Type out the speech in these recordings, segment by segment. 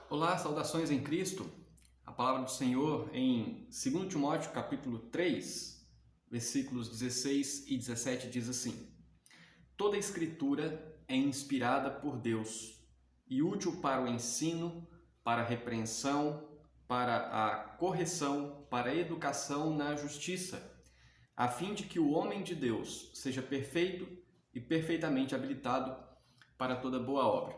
Olá, saudações em Cristo. A palavra do Senhor em 2 Timóteo capítulo 3, versículos 16 e 17 diz assim: Toda a Escritura é inspirada por Deus e útil para o ensino, para a repreensão, para a correção, para a educação na justiça, a fim de que o homem de Deus seja perfeito e perfeitamente habilitado para toda boa obra.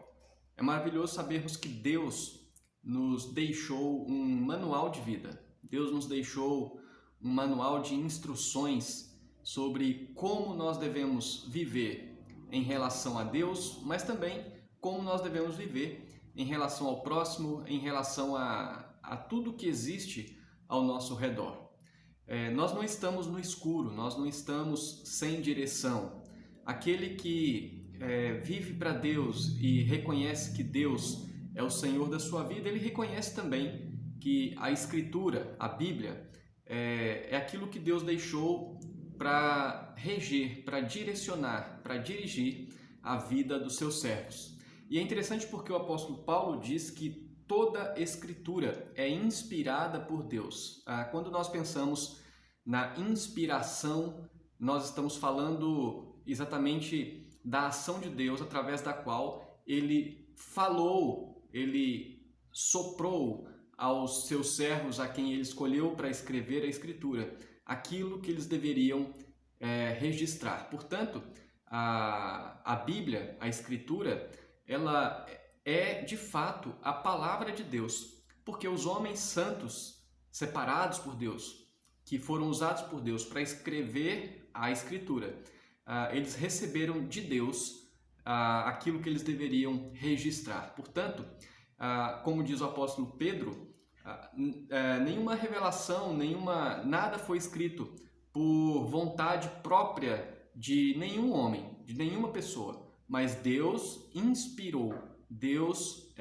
É maravilhoso sabermos que Deus nos deixou um manual de vida. Deus nos deixou um manual de instruções sobre como nós devemos viver em relação a Deus, mas também como nós devemos viver em relação ao próximo, em relação a tudo que existe ao nosso redor. Nós não estamos no escuro, nós não estamos sem direção. Aquele que vive para Deus e reconhece que Deus é o Senhor da sua vida, ele reconhece também que a Escritura, a Bíblia, é aquilo que Deus deixou para reger, para direcionar, para dirigir a vida dos seus servos. E é interessante porque o apóstolo Paulo diz que toda Escritura é inspirada por Deus. Quando nós pensamos na inspiração, nós estamos falando exatamente da ação de Deus através da qual ele falou, ele soprou aos seus servos, a quem ele escolheu para escrever a Escritura, aquilo que eles deveriam registrar. Portanto, a Bíblia, a Escritura, ela é de fato a palavra de Deus, porque os homens santos, separados por Deus, que foram usados por Deus para escrever a Escritura, eles receberam de Deus aquilo que eles deveriam registrar. Portanto, como diz o apóstolo Pedro, nenhuma revelação, nada foi escrito por vontade própria de nenhum homem, de nenhuma pessoa, mas Deus inspirou, Deus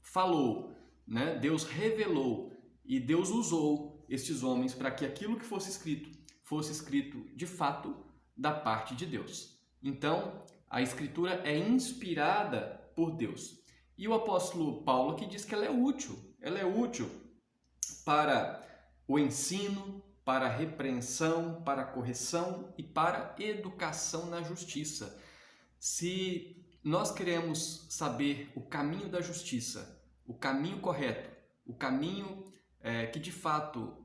falou, né? Deus revelou e Deus usou estes homens para que aquilo que fosse escrito de fato da parte de Deus. Então, a Escritura é inspirada por Deus. E o apóstolo Paulo aqui diz que ela é útil para o ensino, para a repreensão, para a correção e para a educação na justiça. Se nós queremos saber o caminho da justiça, o caminho correto, o caminho que de fato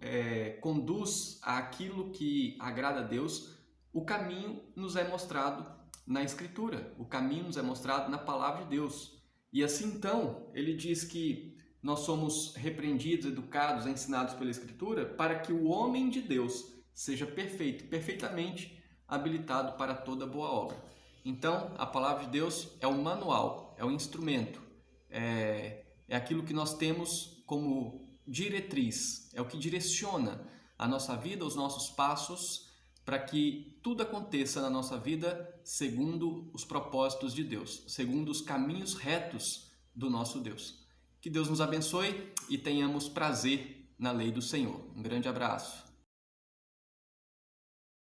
conduz àquilo que agrada a Deus, o caminho nos é mostrado na Escritura, o caminho nos é mostrado na Palavra de Deus. E assim então, ele diz que nós somos repreendidos, educados, ensinados pela Escritura para que o homem de Deus seja perfeito, perfeitamente habilitado para toda boa obra. Então, a Palavra de Deus é o manual, é o instrumento, é aquilo que nós temos como diretriz, é o que direciona a nossa vida, os nossos passos, para que tudo aconteça na nossa vida segundo os propósitos de Deus, segundo os caminhos retos do nosso Deus. Que Deus nos abençoe e tenhamos prazer na lei do Senhor. Um grande abraço.